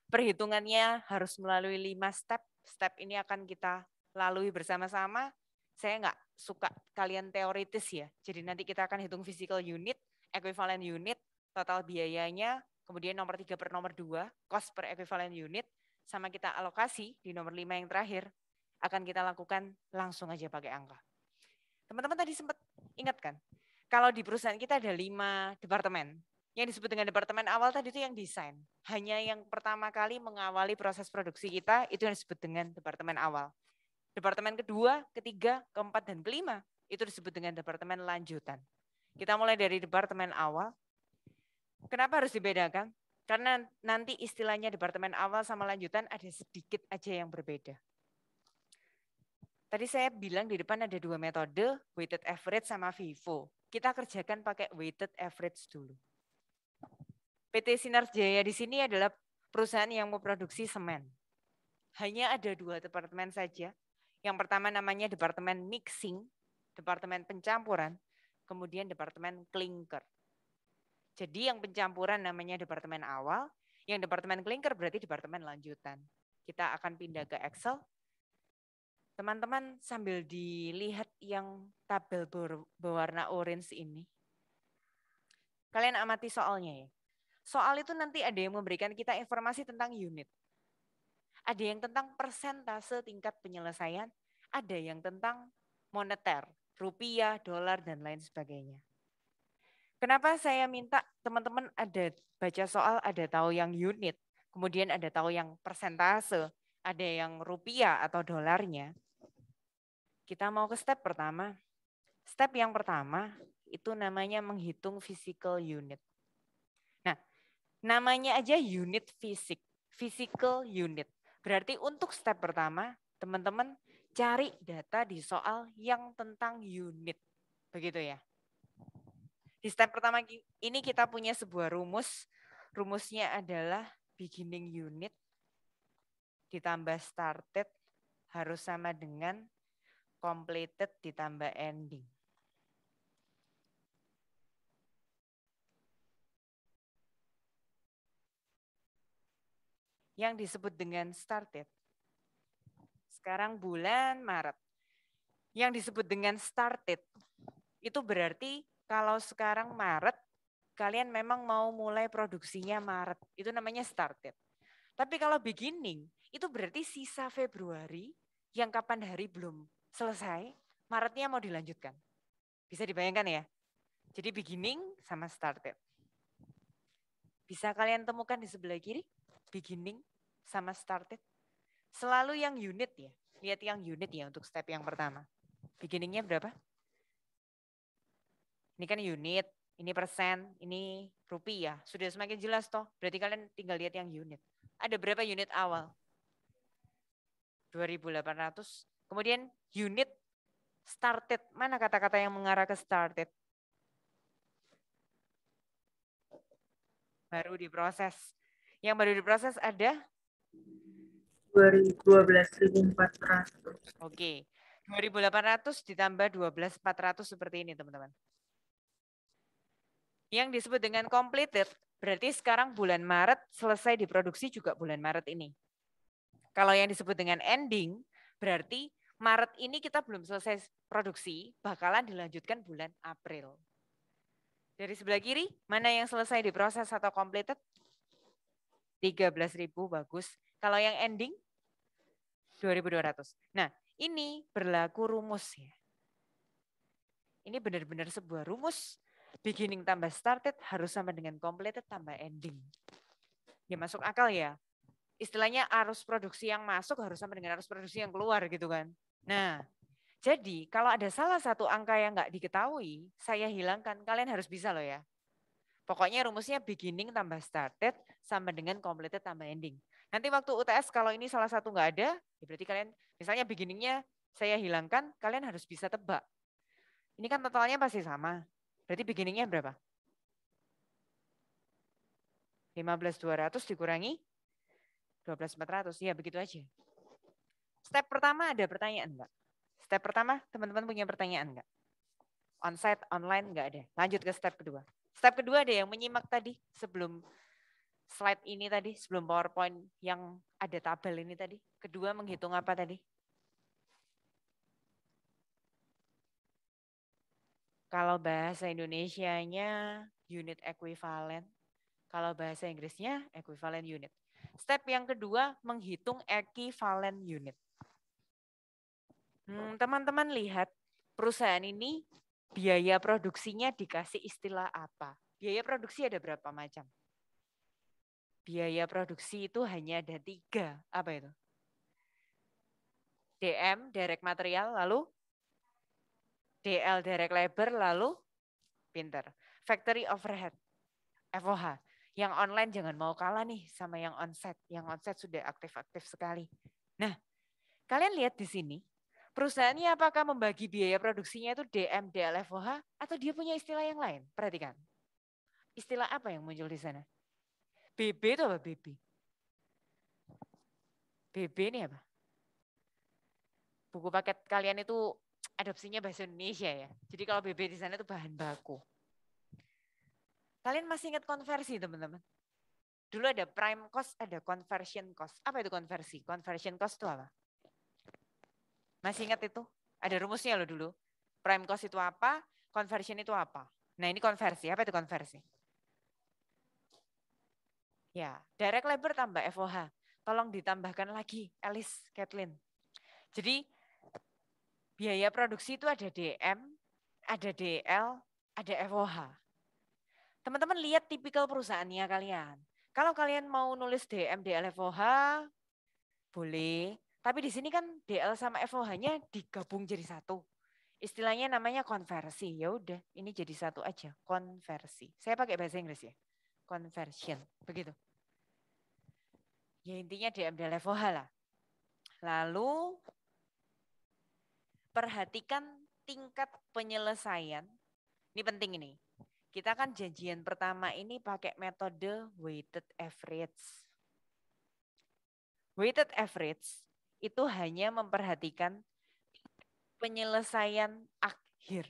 Perhitungannya harus melalui 5 step. Step ini akan kita lalui bersama-sama. Saya nggak suka kalian teoritis ya. Jadi nanti kita akan hitung physical unit, equivalent unit, total biayanya, kemudian nomor 3 per nomor 2, cost per equivalent unit, sama kita alokasi di nomor 5 yang terakhir, akan kita lakukan langsung aja pakai angka. Teman-teman tadi sempat ingat kan? Kalau di perusahaan kita ada 5 departemen. Yang disebut dengan departemen awal tadi itu yang desain. Hanya yang pertama kali mengawali proses produksi kita, itu yang disebut dengan departemen awal. Departemen kedua, ketiga, keempat, dan kelima, itu disebut dengan departemen lanjutan. Kita mulai dari departemen awal. Kenapa harus dibedakan? Karena nanti istilahnya departemen awal sama lanjutan ada sedikit aja yang berbeda. Tadi saya bilang di depan ada 2 metode, weighted average sama FIFO. Kita kerjakan pakai weighted average dulu. PT Sinar Jaya di sini adalah perusahaan yang memproduksi semen. Hanya ada 2 departemen saja. Yang pertama namanya departemen mixing, departemen pencampuran, kemudian departemen clinker. Jadi yang pencampuran namanya departemen awal, yang departemen clinker berarti departemen lanjutan. Kita akan pindah ke Excel. Teman-teman sambil dilihat yang tabel berwarna orange ini. Kalian amati soalnya ya. Soal itu nanti ada yang memberikan kita informasi tentang unit. Ada yang tentang persentase tingkat penyelesaian, ada yang tentang moneter, rupiah, dolar, dan lain sebagainya. Kenapa saya minta teman-teman ada baca soal, ada tahu yang unit, kemudian ada tahu yang persentase, ada yang rupiah atau dolarnya. Kita mau ke step pertama. Step yang pertama itu namanya menghitung physical unit. Nah, namanya aja unit fisik, physical unit. Berarti untuk step pertama, teman-teman cari data di soal yang tentang unit. Begitu ya. Di step pertama ini kita punya sebuah rumus. Rumusnya adalah beginning unit ditambah started harus sama dengan completed ditambah ending. Yang disebut dengan started. Sekarang bulan Maret. Yang disebut dengan started, itu berarti kalau sekarang Maret, kalian memang mau mulai produksinya Maret. Itu namanya started. Tapi kalau beginning, itu berarti sisa Februari yang kapan hari belum selesai, Maretnya mau dilanjutkan. Bisa dibayangkan ya? Jadi beginning sama started. Bisa kalian temukan di sebelah kiri, beginning sama started. Selalu yang unit ya. Lihat yang unit ya untuk step yang pertama. Beginningnya berapa? Ini kan unit, ini persen, ini rupiah. Sudah semakin jelas toh. Berarti kalian tinggal lihat yang unit. Ada berapa unit awal? 2.800. Kemudian unit started. Mana kata-kata yang mengarah ke started? Baru diproses. Yang baru diproses ada? 12.400. Oke. 2.800 ditambah 12.400 seperti ini teman-teman. Yang disebut dengan completed, berarti sekarang bulan Maret selesai diproduksi juga bulan Maret ini. Kalau yang disebut dengan ending, berarti Maret ini kita belum selesai produksi, bakalan dilanjutkan bulan April. Dari sebelah kiri, mana yang selesai diproses atau completed? 13.000, bagus. Kalau yang ending? 2.200. Nah, ini berlaku rumus ya. Ini benar-benar sebuah rumus. Beginning tambah started harus sama dengan completed tambah ending. Ya masuk akal ya. Istilahnya arus produksi yang masuk harus sama dengan arus produksi yang keluar gitu kan. Nah, jadi kalau ada salah satu angka yang nggak diketahui, saya hilangkan. Kalian harus bisa loh ya. Pokoknya rumusnya beginning tambah started sama dengan completed tambah ending. Nanti waktu UTS kalau ini salah satu nggak ada, ya berarti kalian misalnya beginningnya saya hilangkan, kalian harus bisa tebak. Ini kan totalnya pasti sama. Berarti beginningnya berapa? 15.200 dikurangi 12.400. Ya begitu aja. Step pertama ada pertanyaan enggak? Step pertama teman-teman punya pertanyaan enggak? Onsite, online enggak ada. Lanjut ke step kedua. Step kedua ada yang menyimak tadi sebelum slide ini tadi, sebelum PowerPoint yang ada tabel ini tadi? Kedua menghitung apa tadi? Kalau bahasa Indonesianya unit equivalent, kalau bahasa Inggrisnya equivalent unit. Step yang kedua menghitung equivalent unit. Teman-teman lihat perusahaan ini biaya produksinya dikasih istilah apa? Biaya produksi ada berapa macam? Biaya produksi itu hanya ada 3. Apa itu? DM, direct material, lalu DL, direct labor, lalu pinter. Factory overhead, FOH. Yang online jangan mau kalah nih sama yang onsite. Yang onsite sudah aktif-aktif sekali. Nah, kalian lihat di sini, perusahaannya apakah membagi biaya produksinya itu DM, DL, FOH, atau dia punya istilah yang lain? Perhatikan. Istilah apa yang muncul di sana? BB itu apa BB? BB ini apa? Buku paket kalian itu adopsinya bahasa Indonesia ya. Jadi kalau BB di sana itu bahan baku. Kalian masih ingat konversi teman-teman? Dulu ada prime cost, ada conversion cost. Apa itu konversi? Conversion cost itu apa? Masih ingat itu? Ada rumusnya loh dulu. Prime cost itu apa? Conversion itu apa? Nah ini konversi. Apa itu konversi? Ya, direct labor tambah FOH. Tolong ditambahkan lagi, Alice, Kathleen. Jadi biaya produksi itu ada DM, ada DL, ada FOH. Teman-teman lihat tipikal perusahaannya kalian. Kalau kalian mau nulis DM, DL, FOH, boleh. Tapi di sini kan DL sama FOH-nya digabung jadi satu. Istilahnya namanya konversi. Ya udah, ini jadi satu aja, konversi. Saya pakai bahasa Inggris ya. Conversion, begitu. Ya intinya DM, DL, FOH lah. Lalu perhatikan tingkat penyelesaian. Ini penting ini. Kita kan janjian pertama ini pakai metode weighted average. Weighted average itu hanya memperhatikan penyelesaian akhir.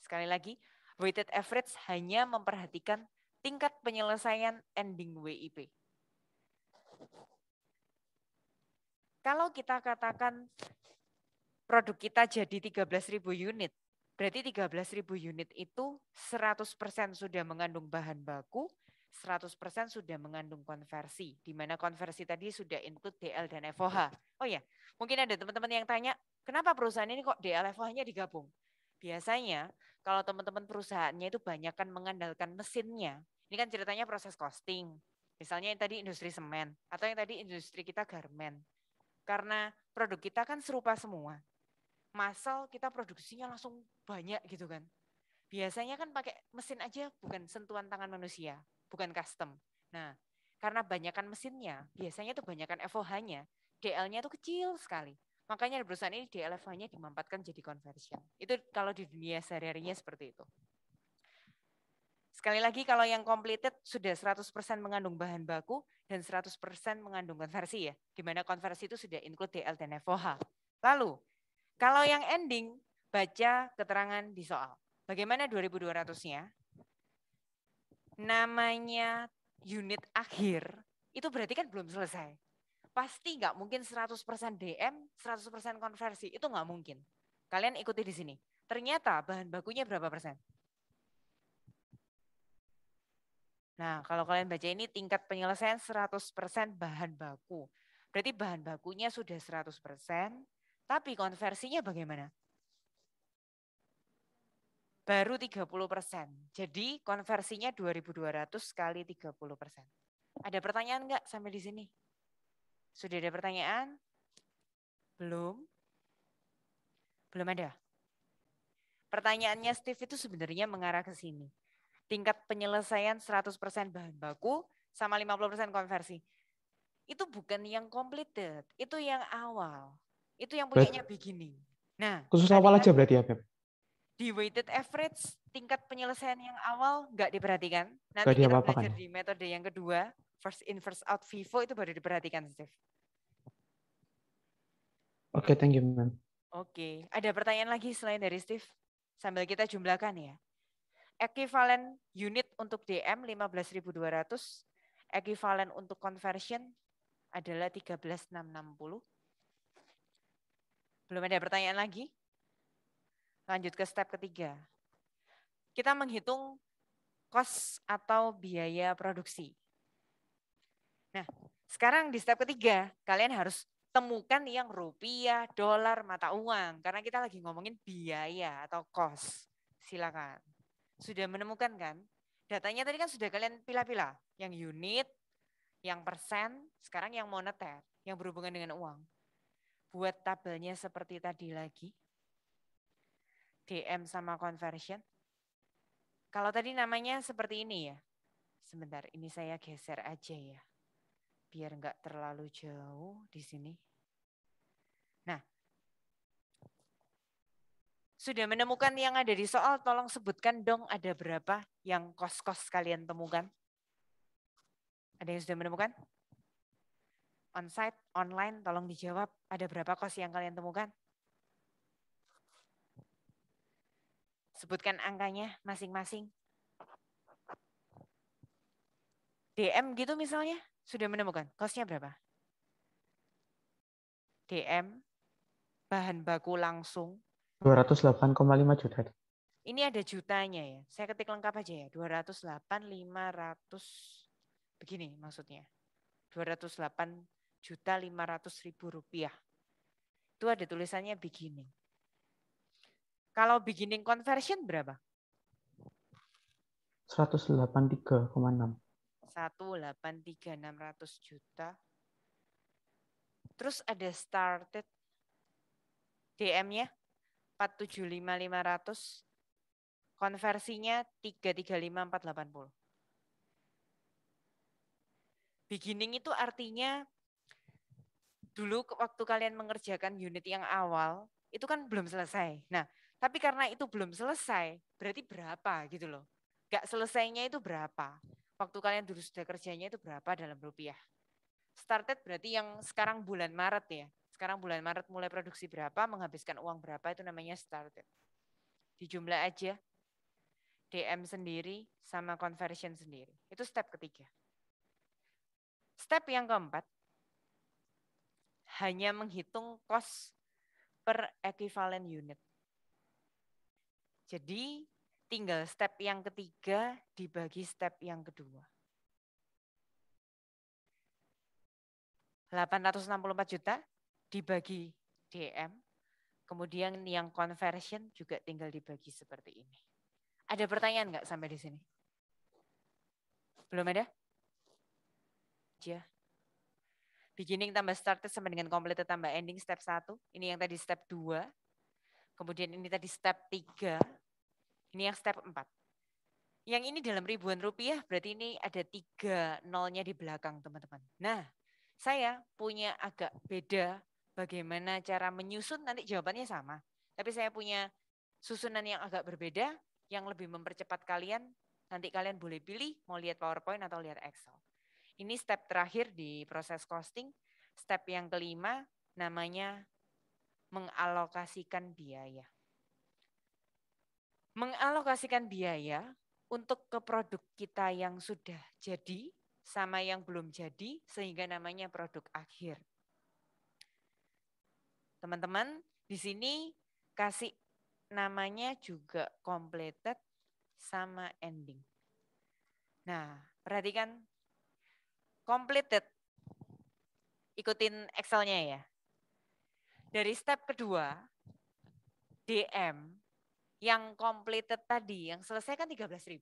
Sekali lagi, weighted average hanya memperhatikan tingkat penyelesaian ending WIP. Kalau kita katakan produk kita jadi 13.000 unit, berarti 13.000 unit itu 100% sudah mengandung bahan baku, 100% sudah mengandung konversi, di mana konversi tadi sudah include DL dan FOH. Oh ya, mungkin ada teman-teman yang tanya, kenapa perusahaan ini kok DL FOH-nya digabung? Biasanya kalau teman-teman perusahaannya itu banyak kan mengandalkan mesinnya. Ini kan ceritanya proses costing. Misalnya yang tadi industri semen, atau yang tadi industri kita garment. Karena produk kita kan serupa semua. Massal kita produksinya langsung banyak gitu kan. Biasanya kan pakai mesin aja, bukan sentuhan tangan manusia, bukan custom. Nah, karena banyakkan mesinnya, biasanya tuh banyakkan FOH-nya, DL-nya tuh kecil sekali. Makanya di perusahaan ini DL FOH-nya dimampatkan jadi conversion. Itu kalau di dunia sehari-harinya seperti itu. Sekali lagi kalau yang completed sudah 100% mengandung bahan baku dan 100% mengandung konversi ya. Di mana konversi itu sudah include DL dan FOH. Lalu, kalau yang ending, baca keterangan di soal. Bagaimana 2200-nya? Namanya unit akhir, itu berarti kan belum selesai. Pasti nggak mungkin 100% DM, 100% konversi. Itu nggak mungkin. Kalian ikuti di sini. Ternyata bahan bakunya berapa persen? Nah, kalau kalian baca ini tingkat penyelesaian 100% bahan baku. Berarti bahan bakunya sudah 100%, tapi konversinya bagaimana? Baru 30%. Jadi konversinya 2.200 kali 30%. Ada pertanyaan enggak sampai di sini? Sudah ada pertanyaan? Belum? Belum ada? Pertanyaannya Steve itu sebenarnya mengarah ke sini. Tingkat penyelesaian 100% bahan baku sama 50% konversi. Itu bukan yang completed, itu yang awal. Itu yang punyanya beginning. Nah, khusus awal aja berarti ya, Beb? Di weighted average, tingkat penyelesaian yang awal nggak diperhatikan. Nanti Nggak kita diapa-apakan belajar ya? di metode yang kedua, first in, first out FIFO itu baru diperhatikan, Steve. Oke, thank you, Ma'am. Oke, ada pertanyaan lagi selain dari Steve? Sambil kita jumlahkan ya. Equivalent unit untuk DM 15.200, Ekuivalen untuk conversion adalah 13.660. Belum ada pertanyaan lagi? Lanjut ke step ketiga. Kita menghitung cost atau biaya produksi. Nah, sekarang di step ketiga, kalian harus temukan yang rupiah, dolar, mata uang. Karena kita lagi ngomongin biaya atau cost. Silakan. Sudah menemukan kan? Datanya tadi kan sudah kalian pilah-pilah. Yang unit, yang persen, sekarang yang moneter, yang berhubungan dengan uang. Buat tabelnya seperti tadi lagi. DM sama conversion. Kalau tadi namanya seperti ini ya. Sebentar, ini saya geser aja ya. Biar enggak terlalu jauh di sini. Nah, sudah menemukan yang ada di soal, tolong sebutkan dong ada berapa yang kos-kos kalian temukan. Ada yang sudah menemukan? On-site, online, tolong dijawab. Ada berapa kos yang kalian temukan? Sebutkan angkanya masing-masing. DM gitu misalnya, sudah menemukan kosnya berapa? DM, bahan baku langsung. 208,5 juta. Ini ada jutanya ya, saya ketik lengkap aja ya, 208.500, begini maksudnya. 208.500.000 rupiah. Itu ada tulisannya beginning. Kalau beginning conversion berapa? 183,6. 183.600 juta. Terus ada started DM-nya 475.500. Konversinya 335.480. Beginning itu artinya dulu waktu kalian mengerjakan unit yang awal, itu kan belum selesai. Nah, tapi karena itu belum selesai, berarti berapa gitu loh. Gak selesainya itu berapa. Waktu kalian dulu sudah kerjanya itu berapa dalam rupiah. Started berarti yang sekarang bulan Maret ya. Sekarang bulan Maret mulai produksi berapa, menghabiskan uang berapa, itu namanya started. Dijumlah aja. DM sendiri sama conversion sendiri. Itu step ketiga. Step yang keempat, hanya menghitung cost per equivalent unit. Jadi tinggal step yang ketiga dibagi step yang kedua. 864 juta dibagi DM, kemudian yang conversion juga tinggal dibagi seperti ini. Ada pertanyaan nggak sampai di sini? Belum ada? Ya. Beginning tambah started sama dengan completed tambah ending step 1. Ini yang tadi step 2. Kemudian ini tadi step 3. Ini yang step 4. Yang ini dalam ribuan rupiah, berarti ini ada 3 nolnya di belakang teman-teman. Nah, saya punya agak beda bagaimana cara menyusun, nanti jawabannya sama. Tapi saya punya susunan yang agak berbeda, yang lebih mempercepat kalian. Nanti kalian boleh pilih mau lihat PowerPoint atau lihat Excel. Ini step terakhir di proses costing. Step yang kelima namanya mengalokasikan biaya. Mengalokasikan biaya untuk ke produk kita yang sudah jadi sama yang belum jadi sehingga namanya produk akhir. Teman-teman, di sini kasih namanya juga completed sama ending. Nah, perhatikan completed, ikutin Excel-nya ya. Dari step kedua, DM yang completed tadi, yang selesai kan 13.000.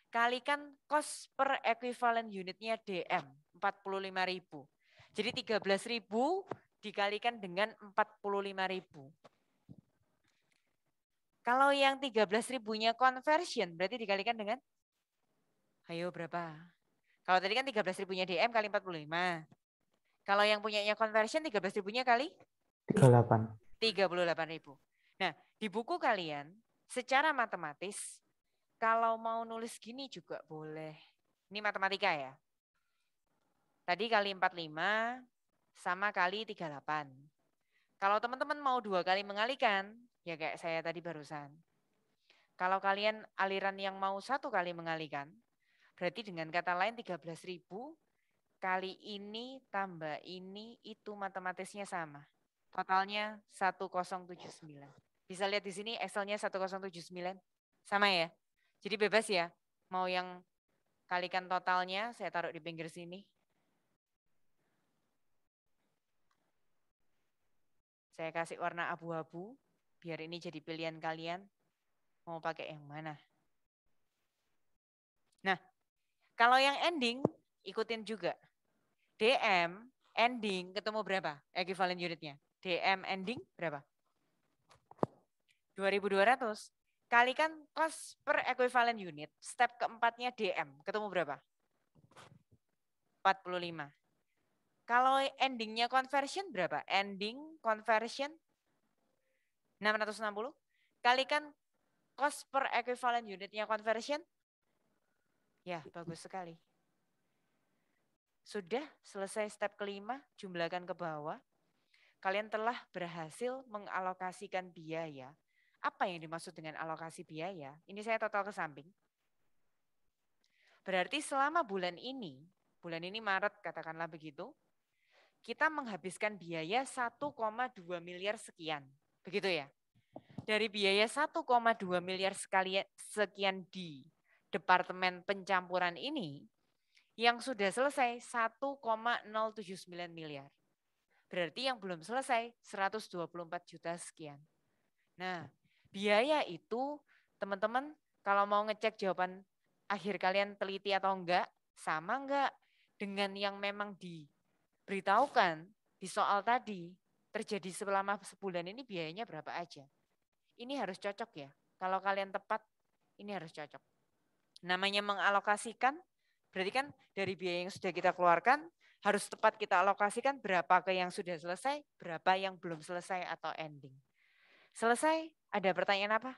Kalikan cost per equivalent unitnya DM, 45.000. Jadi 13.000 dikalikan dengan 45.000. Kalau yang 13.000-nya conversion, berarti dikalikan dengan, ayo berapa? Kalau tadi kan 13.000-nya DM kali 45. Kalau yang punyanya conversion 13.000-nya kali 38. 38.000. Nah, di buku kalian secara matematis kalau mau nulis gini juga boleh. Ini matematika ya. Tadi kali 45 sama kali 38. Kalau teman-teman mau 2 kali mengalikan, ya kayak saya tadi barusan. Kalau kalian aliran yang mau 1 kali mengalikan, Berarti dengan kata lain 13.000 kali ini tambah ini, itu matematisnya sama. Totalnya 1079. Bisa lihat di sini Excelnya 1079. Sama ya? Jadi bebas ya. Mau yang kalikan totalnya, saya taruh di pinggir sini. Saya kasih warna abu-abu, biar ini jadi pilihan kalian. Mau pakai yang mana? Nah, kalau yang ending, ikutin juga. DM ending ketemu berapa ekuivalen unitnya? DM ending berapa? 2.200. Kalikan cost per equivalent unit. Step keempatnya DM. Ketemu berapa? 45. Kalau endingnya conversion berapa? Ending conversion 660. Kalikan cost per equivalent unitnya conversion. Ya, bagus sekali. Sudah selesai step kelima, jumlahkan ke bawah. Kalian telah berhasil mengalokasikan biaya. Apa yang dimaksud dengan alokasi biaya? Ini saya total ke samping. Berarti selama bulan ini Maret katakanlah begitu, kita menghabiskan biaya 1,2 miliar sekian. Begitu ya? Dari biaya 1,2 miliar sekian di Departemen Pencampuran ini, yang sudah selesai 1,079 miliar. Berarti yang belum selesai 124 juta sekian. Nah, biaya itu teman-teman kalau mau ngecek jawaban akhir kalian teliti atau enggak, sama enggak dengan yang memang diberitahukan di soal tadi, terjadi selama sebulan ini biayanya berapa aja. Ini harus cocok ya. Kalau kalian tepat, ini harus cocok. Namanya mengalokasikan, berarti kan dari biaya yang sudah kita keluarkan, harus tepat kita alokasikan berapa ke yang sudah selesai, berapa yang belum selesai atau ending. Selesai? Ada pertanyaan apa?